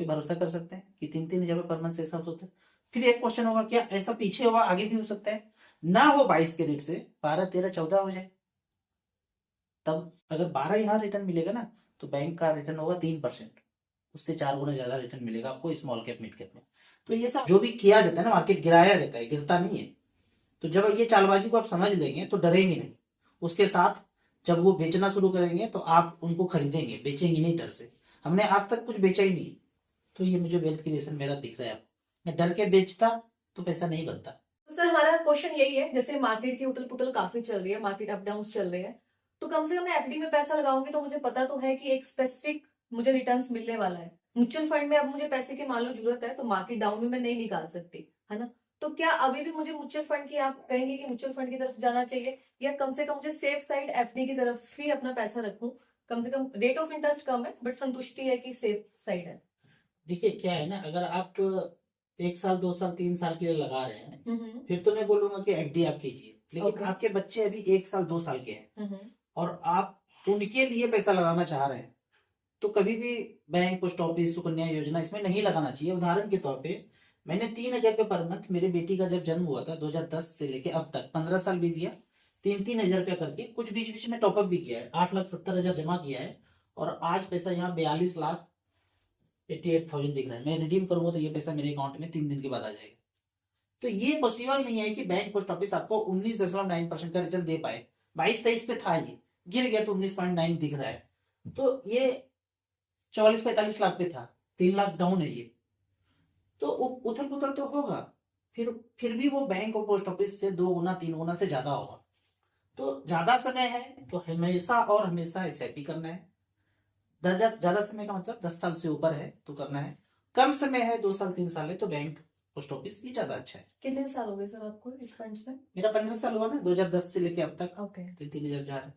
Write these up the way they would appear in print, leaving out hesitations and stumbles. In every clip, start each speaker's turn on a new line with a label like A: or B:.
A: कोई भरोसा कर सकते हैं कि 3-3 हजार पर मंथ से ऐसा हो सकता है? फिर एक क्वेश्चन होगा, क्या ऐसा पीछे हुआ आगे भी हो सकता है? ना हो 22 के रेट से 12, 13, 14 हो जाए, तब अगर 12 यहाँ रिटर्न मिलेगा ना, तो बैंक का रिटर्न होगा 3%, उससे 4 गुना ज्यादा रिटर्न मिलेगा आपको स्मॉल कैप मिड कैप में। तो ये सब जो भी किया जाता है ना, मार्केट गिराया जाता है, गिरता नहीं है। तो जब ये चालबाजी को आप समझ लेंगे तो डरेंगे नहीं। उसके साथ जब वो बेचना शुरू करेंगे तो आप उनको खरीदेंगे, बेचेंगे नहीं डर से। हमने आज तक कुछ बेचा ही नहीं। तो ये मुझे वेल्थ क्रिएशन मेरा दिख रहा है आपको। मैं डर के बेचता तो पैसा नहीं बनता।
B: सर हमारा क्वेश्चन यही है, जैसे मार्केट की उथल पुथल काफी चल रही है, मार्केट अप डाउन चल रहे हैं, तो कम से कम मैं एफडी में पैसा लगाऊंगी तो मुझे पता तो है कि एक स्पेसिफिक मुझे रिटर्न्स मिलने वाला है। म्यूचुअल फंड में अब मुझे पैसे की मान लो जरूरत है तो मार्केट डाउन में मैं नहीं निकाल सकती, है ना। तो क्या अभी भी मुझे म्यूचुअल फंड की, आप कहेंगे कि म्यूचुअल फंड की तरफ जाना चाहिए, या कम से कम मुझे सेफ साइड एफडी की तरफ ही अपना पैसा रखूं? कम से कम रेट ऑफ इंटरेस्ट कम है बट संतुष्टि है कि सेफ साइड है।
A: देखिए क्या है ना, अगर आप 1 साल 2 साल 3 साल के लिए लगा रहे हैं,
B: हम्म।
A: फिर तो मैं बोलूंगा कि एफडी आप कीजिए। लेकिन
B: Okay.
A: आपके बच्चे अभी 1 साल 2 साल के हैं और आप उनके लिए पैसा लगाना चाह रहे हैं, तो कभी भी बैंक, पोस्ट ऑफिस, सुकन्या योजना इसमें नहीं लगाना चाहिए। उदाहरण के तौर पे मैंने 3 हजार रुपये पर मंथ, मेरे बेटी का जब जन्म हुआ था 2010 से लेके अब तक 15 साल भी दिया, 3-3 हजार रुपया करके। कुछ बीच बीच में टॉपअप भी किया है, 8,70,000 जमा किया है, और आज पैसा यहाँ 42,88,000 दिख रहा है। मैं रिडीम करूंगा तो ये पैसा मेरे अकाउंट में 3 दिन के बाद आ जाएगा। तो ये पॉसिबल नहीं है कि बैंक, पोस्ट ऑफिस आपको 19.9% का रिटर्न दे पाए। 22-23 पे था, ये गिर गया तो 19.9 दिख रहा है। तो ये 44-45 लाख पे था, 3 लाख डाउन है ये। तो उथल पुथल तो होगा, फिर भी वो बैंक और पोस्ट ऑफिस से 2 गुना 3 गुना से ज्यादा होगा। तो ज्यादा समय है तो हमेशा और हमेशा एसआईपी करना है। ज्यादा समय का मतलब 10 साल से ऊपर है तो करना है। कम समय है, 2 साल 3 साल है, तो बैंक, पोस्ट ऑफिस ये ज्यादा अच्छा है।
B: कितने साल हो गए सर आपको इस फंड्स में?
A: मेरा 15 साल हुआ ना, 2010 से लेके अब तक।
B: ओके।
A: 3-3 हजार जा रहा है।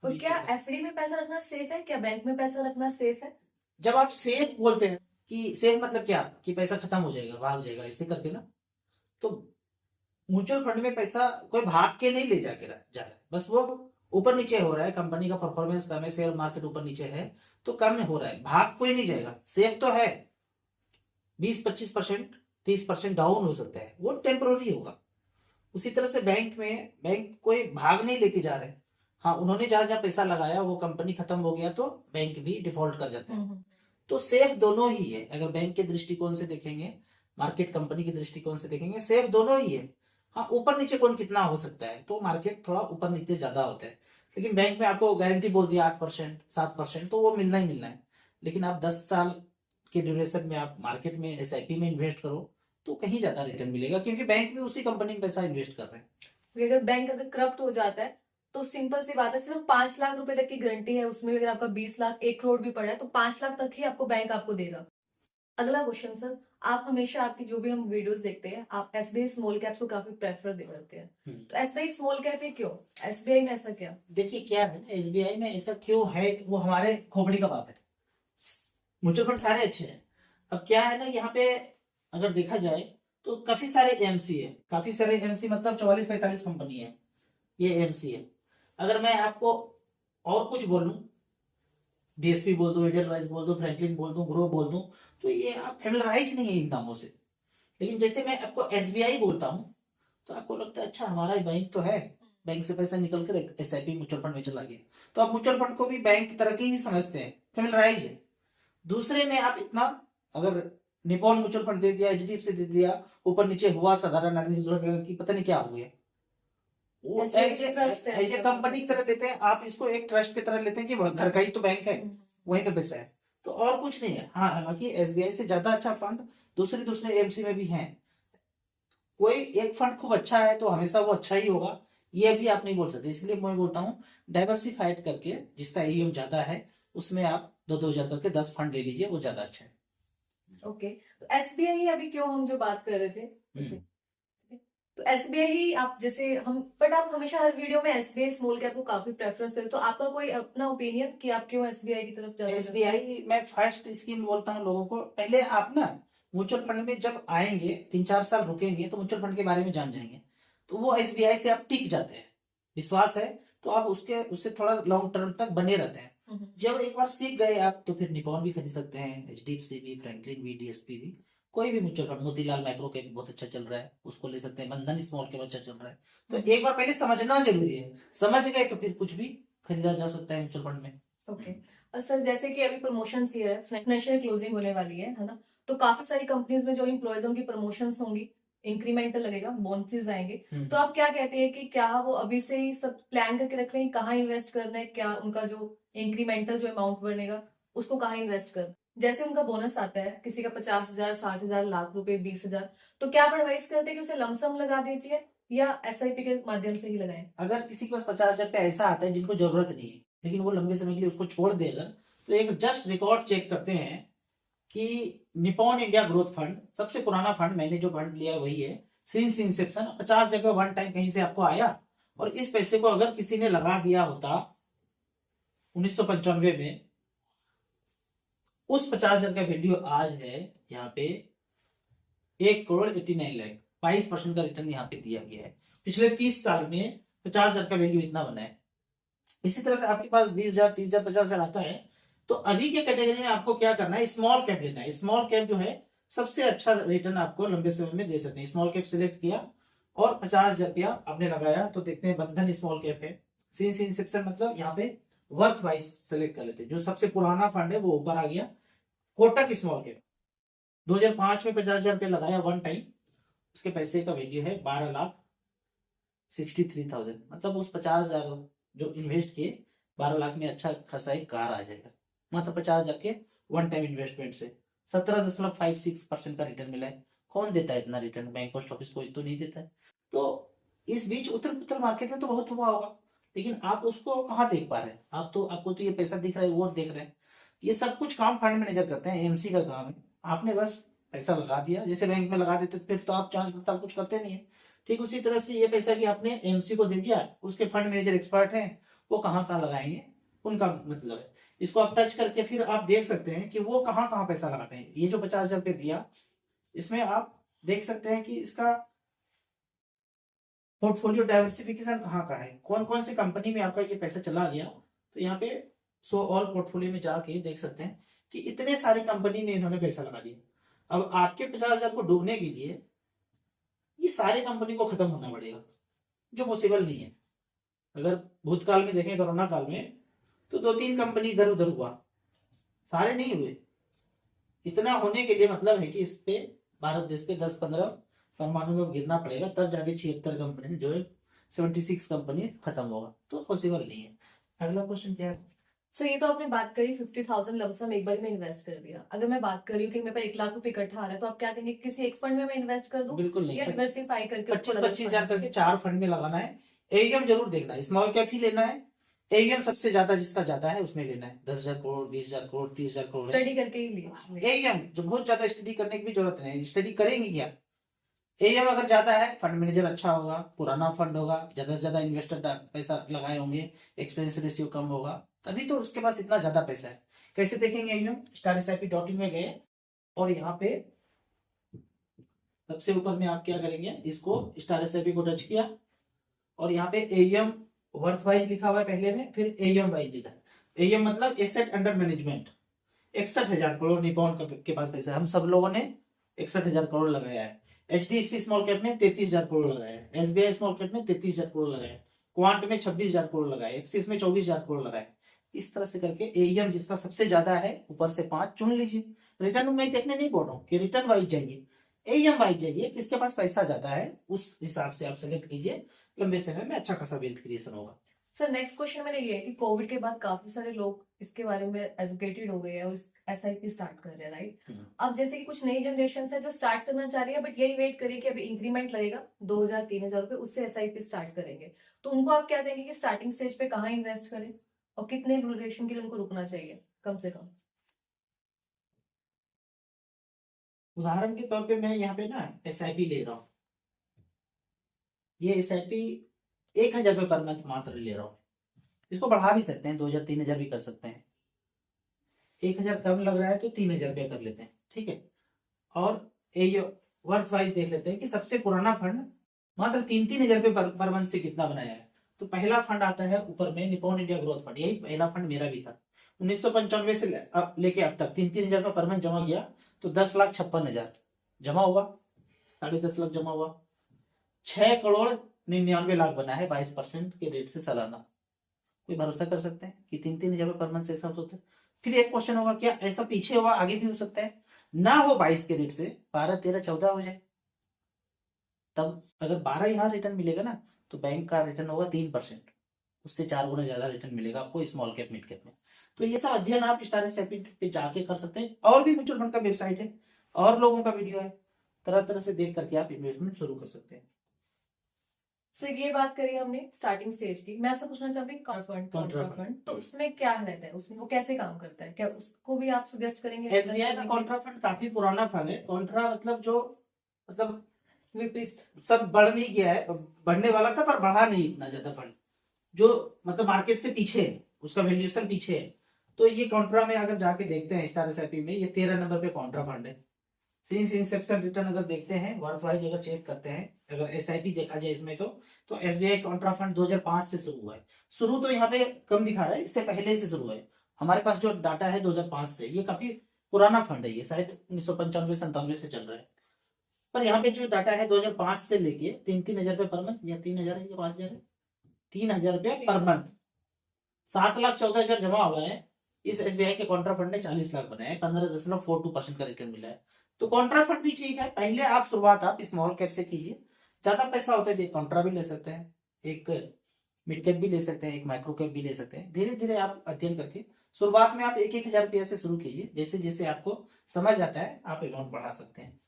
B: और क्या एफडी में पैसा रखना सेफ है, क्या बैंक में पैसा रखना सेफ है?
A: जब आप सेफ बोलते हैं, कि सेफ मतलब क्या, कि पैसा खत्म हो जाएगा, भाग जाएगा, ऐसे करके ना, तो म्यूचुअल फंड में पैसा कोई भाग के नहीं ले जाके जा रहा है, बस वो ऊपर नीचे हो रहा है। कंपनी का परफॉर्मेंस कम है, शेयर मार्केट ऊपर नीचे है, तो कम में हो रहा है, भाग कोई नहीं जाएगा। सेफ तो है, 20-25%, 30% डाउन हो सकता है, वो टेम्पोररी होगा। उसी तरह से बैंक कोई भाग नहीं लेके जा रहे हैं। हाँ, उन्होंने जहां जहां पैसा लगाया वो कंपनी खत्म हो गया तो बैंक भी डिफॉल्ट कर जाता है। तो सेफ दोनों ही है। अगर बैंक के दृष्टिकोण से देखेंगे, मार्केट कंपनी के दृष्टिकोण से देखेंगे, सेफ दोनों ही है। हाँ, ऊपर नीचे कौन कितना हो सकता है, तो मार्केट थोड़ा ऊपर नीचे ज्यादा होता है। लेकिन बैंक में आपको गारंटी बोल दिया 8% 7%, तो वो मिलना ही मिलना है। लेकिन आप 10 साल के ड्यूरेशन में आप मार्केट में एसआईपी में इन्वेस्ट करो तो कहीं ज्यादा रिटर्न मिलेगा, क्योंकि बैंक भी उसी कंपनी में पैसा इन्वेस्ट कर रहे हैं।
B: अगर बैंक अगर करप्ट हो जाता है तो सिंपल सी बात है, सिर्फ 5 लाख रुपए तक की गारंटी है, उसमें अगर आपका 20 लाख 1 करोड़ भी पड़ा है तो 5 लाख तक ही आपको बैंक आपको देगा। अगला क्वेश्चन सर, आप हमेशा आपकी जो भी हम वीडियोस देखते हैं, आप एसबीआई स्मॉल कैप्स को काफी प्रेफर करते हैं, तो एसबीआई स्मॉल कैप ही क्यों? एसबीआई में ऐसा क्या?
A: देखिए क्या है ना, एसबीआई में ऐसा क्यों है, वो हमारे खोपड़ी का बात है। म्यूचुअल फंड सारे अच्छे हैं। अब क्या है ना, यहाँ पे अगर देखा जाए तो काफी सारे एमसी है, काफी सारे एमसी मतलब 44-45 कंपनी है, ये एमसी है। अगर मैं आपको और कुछ बोलूं, डीएसपी बोल दूं, एडलवाइज बोल दूं, फ्रैंकलिन बोल दूं, ग्रो बोल दूं, तो ये आप फेमिलराइज नहीं है इन नामों से। लेकिन जैसे मैं आपको एसबीआई बोलता हूं तो आपको लगता है अच्छा हमारा बैंक तो है, बैंक से पैसा निकल कर एसआईपी म्यूचुअल फंड में चला गया, तो आप म्यूचुअल फंड को भी बैंक की तरह की ही समझते हैं, फेमिलराइज है। दूसरे में आप इतना, अगर निपॉन म्यूचुअल फंड दे दिया, एचडीएफसी दे दिया, ऊपर नीचे हुआ, साधारण आदमी की पता नहीं क्या हो गया, वो एज ए कंपनी की तरह लेते हैं। आप इसको एक ट्रस्ट की तरह लेते हैं कि घर का ही तो बैंक है, वहीं पे पैसा है, तो और कुछ नहीं है। हाँ, हालांकि एसबीआई से ज्यादा अच्छा फंड दूसरे दूसरे एमसी में भी है। कोई एक फंड खूब अच्छा है तो हमेशा वो अच्छा ही होगा, ये भी आप नहीं बोल सकते। इसलिए मैं बोलता हूँ डाइवर्सिफाइड करके, जिसका एयूएम ज्यादा है उसमें आप 2-2 हजार करके 10 फंड ले लीजिए, वो ज्यादा अच्छा है।
B: ओके, तो एसबीआई अभी क्यों हम जो बात कर रहे थे, तो एसबीआई ही आप जैसे हम, बट आप हमेशा हर वीडियो में एसबीआई स्मॉल कैप को काफी प्रेफरेंस करते, तो आपका कोई अपना ओपिनियन कि आप क्यों एसबीआई की तरफ जा रहे हैं?
A: एसबीआई मैं फर्स्ट स्कीम बोलता हूँ लोगों को, पहले आप ना म्यूचुअल फंड में जब आएंगे 3-4 साल रुकेंगे तो म्यूचुअल फंड के बारे में जान जाएंगे, तो वो एसबीआई से आप टिक जाते हैं, विश्वास है तो आप उससे थोड़ा लॉन्ग टर्म तक बने रहते हैं। जब एक बार सीख गए आप तो फिर निपॉन भी खरीद सकते हैं, एचडीएफसी भी, फ्रैंकलिन भी, डीएसपी भी, कोई भी mutual fund. Motilal micro cap बहुत अच्छा चल रहा है, उसको ले सकते हैं। बंधन स्मॉल कैप अच्छा चल रहा है। तो एक बार पहले समझना जरूरी है, समझ गए तो फिर कुछ भी खरीदा जा सकता है म्यूचुअल फंड में।
B: ओके। और सर जैसे कि अभी प्रमोशन ईयर है, फाइनेंशियल क्लोजिंग होने वाली है ना, तो काफी सारी कंपनीज में जो एम्प्लॉयज उनकी प्रमोशंस होंगी, इंक्रीमेंटल लगेगा, बोनसेस आएंगे, तो आप क्या कहते हैं कि क्या वो अभी से ही सब प्लान करके रख रहे हैं कहाँ इन्वेस्ट करना है, क्या उनका जो इंक्रीमेंटल जो अमाउंट बनेगा उसको कहाँ इन्वेस्ट कर, जैसे उनका बोनस आता है किसी का 50,000, 60,000, लाख रुपए, 20,000, तो क्या आप एडवाइस करते हैं कि उसे लमसम लगा दीजिए या एसआईपी के माध्यम से ही लगाएं?
A: अगर किसी के पास 50,000 रुपया ऐसा आता है जिनको जरूरत नहीं है, लेकिन वो लंबे समय के लिए उसको छोड़ देगा, तो एक जस्ट रिकॉर्ड चेक करते हैं कि निपॉन इंडिया ग्रोथ फंड सबसे पुराना फंड, मैंने जो फंड लिया है वही है, सिंस इंसेप्शन 50 जगह वन टाइम कहीं से आपको आया, और इस पैसे को अगर किसी ने लगा दिया होता 1995 में, उस 50,000 का वैल्यू आज है यहाँ पे 1,89,00,000, 22% का रिटर्न यहाँ पे दिया गया है। पिछले 30 साल में 50,000 का वैल्यू इतना बना है। इसी तरह से आपके पास 20,000, 30,000, 50,000 आता है, तो अभी के कैटेगरी में आपको क्या करना है, स्मॉल कैप लेना है। स्मॉल कैप जो है सबसे अच्छा रिटर्न आपको लंबे समय में दे सकते हैं। स्मॉल कैप सिलेक्ट किया और 50,000 रुपया आपने लगाया, तो देखते हैं बंधन स्मॉल कैप है, सिंस इंसेप्शन, मतलब यहाँ पे वर्थ वाइज सेलेक्ट कर लेते हैं। जो सबसे पुराना फंड है वो ऊपर आ गया। कोटक स्मॉल कैप 2005 में 50,000 रुपया लगाया वन टाइम, उसके पैसे का वैल्यू है 12,63,000, मतलब उस 50,000 जो इन्वेस्ट किए 12 लाख में अच्छा खासा एक कार आ जाएगा, मतलब 50,000 के वन टाइम इन्वेस्टमेंट से 17.56% का रिटर्न मिला है। कौन देता है इतना रिटर्न? बैंक पोस्ट ऑफिस कोई तो नहीं देता है। तो इस बीच उथल पुथल मार्केट में तो बहुत हुआ होगा, लेकिन आप उसको कहाँ देख पा रहे हैं? आप तो, आपको तो ये पैसा दिख रहा है, वो देख रहे हैं। ये सब कुछ काम फंड मैनेजर करते हैं, एमसी का काम है। आपने बस पैसा लगा दिया, जैसे बैंक में लगा देते फिर तो आप जांच पड़ताल कुछ करते नहीं है। ठीक उसी तरह से ये पैसा कि आपने एमसी को दे दिया, उसके फंड मैनेजर एक्सपर्ट हैं, वो कहाँ कहाँ लगाएंगे उनका मतलब है। इसको आप टच करके फिर आप देख सकते हैं कि वो कहाँ कहाँ पैसा लगाते हैं। ये जो 50,000 रुपये दिया, इसमें आप देख सकते हैं कि इसका पोर्टफोलियो डाइवर्सिफिकेशन कहाँ का है, कौन कौन सी कंपनी में आपका ये पैसा चला गया। तो यहाँ पे सो ऑल पोर्टफोलियो में जाके देख सकते हैं कि इतने सारी कंपनी में इन्होंने पैसा लगा दिया। अब आपके 50,000 को डूबने के लिए ये सारी कंपनी को खत्म होना पड़ेगा, जो पॉसिबल नहीं है। अगर भूतकाल में देखें, कोरोना काल में, तो 2-3 कंपनी इधर उधर हुआ, सारे नहीं हुए। इतना होने के लिए मतलब है कि इस पे भारत देश पे 10-15 परमाणु में गिरना पड़ेगा, तब जाके 76 कंपनी जो है 76 कंपनी खत्म होगा, तो पॉसिबल नहीं है। अगला क्वेश्चन क्या है?
B: सो ये तो आपने बात करी 50,000 लमसम एक बार में इन्वेस्ट कर दिया। अगर मैं बात कर रही हूँ कि मेरे पास 1 लाख रुपए इकट्ठा आ रहा है, तो आप क्या कहेंगे, किसी एक फंड में मैं इन्वेस्ट कर दूं
A: बिल्कुल नहीं,
B: या डिवर्सिफाई करके उसको
A: 25-25 हजार करके 4 फंड में लगाना है। एईएम जरूर देखना है, स्मॉल कैप ही लेना है। एईएम सबसे ज्यादा जिसका ज्यादा है उसमें लेना है। 10,000 करोड़, 20,000 करोड़, 30,000 करोड़
B: स्टडी करके ही लिए।
A: एईएम जो बहुत ज्यादा स्टडी करने की भी जरूरत नहीं, स्टडी करेंगे क्या? एईएम अगर ज्यादा है, फंड मैनेजर अच्छा होगा, पुराना फंड होगा, ज्यादा से ज्यादा इन्वेस्टर पैसा लगाए होंगे, एक्सपेंस रेशियो कम होगा, तभी तो उसके पास इतना ज्यादा पैसा है। कैसे देखेंगे एईएम? StarSIP.in में गए और यहाँ पे सबसे ऊपर में आप क्या करेंगे, इसको StarSIP को टच किया और यहाँ पे एईएम वर्थ वाइज लिखा हुआ है पहले में, फिर एईएम वाइज लिखा है। एईएम मतलब asset under management. 61,000 crore Nippon के पास पैसा है। हम सब लोगों ने 61,000 करोड़ लगाया है। एचडीएफसी स्मॉल कैप में 33,000 करोड़ लगाया है। एसबीआई स्मॉल कैप में 33,000 करोड़ लगाया है। क्वांट में 26,000 करोड़ लगाए, एक्सिस में 24,000 करोड़ लगाए। इस तरह से करके एईएम जिसका सबसे ज्यादा है ऊपर से 5 चुन लीजिए। रिटर्न में देखने नहीं बोल रहा हूँ कि रिटर्न वाइज जाइए, एईएम वाइज जाइए, किसके पास पैसा ज्यादा है उस हिसाब से आप सेलेक्ट कीजिए। लंबे समय में अच्छा खासा वेल्थ क्रिएशन होगा।
B: सर नेक्स्ट क्वेश्चन मेरा ये है कि कोविड के बाद काफी सारे लोग इसके बारे में एजुकेटेड हो गए हैं और एसआईपी स्टार्ट कर रहे हैं, राइट? अब जैसे कि कुछ नई जनरेशन है जो स्टार्ट करना चाह रही है, बट यही वेट करिए कि अभी इंक्रीमेंट लगेगा 2,000-3,000 रुपए, उससे एसआईपी स्टार्ट करेंगे, तो उनको आप क्या देंगे कि स्टार्टिंग स्टेज पे कहाँ इन्वेस्ट करें और कितने ड्यूरेशन के लिए उनको रुकना चाहिए कम से कम?
A: उदाहरण के तौर पे मैं यहाँ पे ना एसआईपी ले रहा हूँ। ये एसआईपी 1,000 रुपये पर मंथ मात्र ले रहा हूँ। इसको बढ़ा भी सकते हैं, 2,000-3,000 भी कर सकते हैं। 1,000 कम लग रहा है तो 3,000 रुपया कर लेते हैं, ठीक है। और ये वर्थ वाइज देख लेते हैं कि सबसे पुराना फंड मात्र 3,000 रुपये पर मंथ से कितना बनाया है। तो पहला फंड आता है ऊपर में निपॉन इंडिया ग्रोथ फंड, यही पहला फंड मेरा भी था। 1995 से लेके अब तक 3-3 हजार रुपये पर मंथ जमा किया तो 10,56,000 जमा हुआ, 10.5 लाख जमा हुआ, 6,99,00,000 बना है 22% के रेट से सालाना। कोई भरोसा कर सकते हैं कि 3-3 हजार रुपये पर मंथ से ऐसा हो सकता है? फिर एक क्वेश्चन होगा, क्या ऐसा पीछे हुआ आगे भी हो सकता है? ना हो 22 के रेट से 12, 13, 14 हो जाए, तब अगर 12 यहाँ रिटर्न मिलेगा ना तो बैंक का रिटर्न होगा 3%, उससे 4 गुना ज्यादा रिटर्न मिलेगा आपको स्मॉल कैप मिड कैप में। तो ये सब अध्ययन आप स्टार एसआईपी पे जाके कर सकते हैं। और भी म्यूचुअल फंड का वेबसाइट है और लोगों का वीडियो है, तरह तरह से देख करके आप इन्वेस्टमेंट शुरू कर सकते हैं।
B: सर ये बात करी हमने स्टार्टिंग स्टेज की, मैं आपसे पूछना चाहूंगी
A: Contra
B: कॉन्ट्रा
A: fund।
B: फंड, तो उसमें क्या रहता है, उसमें वो कैसे काम करता है, क्या उसको भी आप सजेस्ट करेंगे?
A: एसबीआई का कॉन्ट्रा फंड काफी पुराना फंड है। कॉन्ट्रा मतलब जो मतलब
B: विपरीत।
A: सब बढ़ नहीं गया है, बढ़ने वाला था पर बढ़ा नहीं इतना ज्यादा फंड, जो मतलब मार्केट से पीछे है, उसका वैल्यूएशन पीछे है। तो ये कॉन्ट्रा में अगर जाके देखते हैं स्टार एसआईपी में, ये 13 नंबर पे कॉन्ट्रा फंड है। सिंस इंसेप्शन रिटर्न अगर देखते हैं, वर्थ वाइज अगर चेक करते हैं, अगर एसआईपी देखा जाए इसमें तो एसबीआई कॉन्ट्रा फंड 2005 से शुरू हुआ है। शुरू तो यहाँ पे कम दिखा रहा है, इससे पहले से शुरू है। हमारे पास जो डाटा है 2005 से, ये काफी पुराना फंड है, ये शायद 1995-97 से चल रहा है। पर यहाँ पे जो डाटा है 2005 से लेके 3-3 हजार रुपये पर मंथ, या 3 हजार है या 5 हजार है, 3 हजार रुपये पर मंथ, 7,14,000 जमा हुआ है। इस एसबीआई के कॉन्ट्रा फंड ने 40 लाख बनाए, 15.42% का रिटर्न मिला है। तो कॉन्ट्रा फंड भी ठीक है। पहले आप शुरुआत आप स्मॉल कैप से कीजिए, ज्यादा पैसा होता है तो एक कॉन्ट्रा भी ले सकते हैं, एक मिड कैप भी ले सकते हैं, एक माइक्रो कैप भी ले सकते हैं। धीरे धीरे आप अध्ययन करके शुरुआत में आप 1-1 हजार रुपया से शुरू कीजिए, जैसे जैसे आपको समझ आता है आप अमाउंट बढ़ा सकते हैं।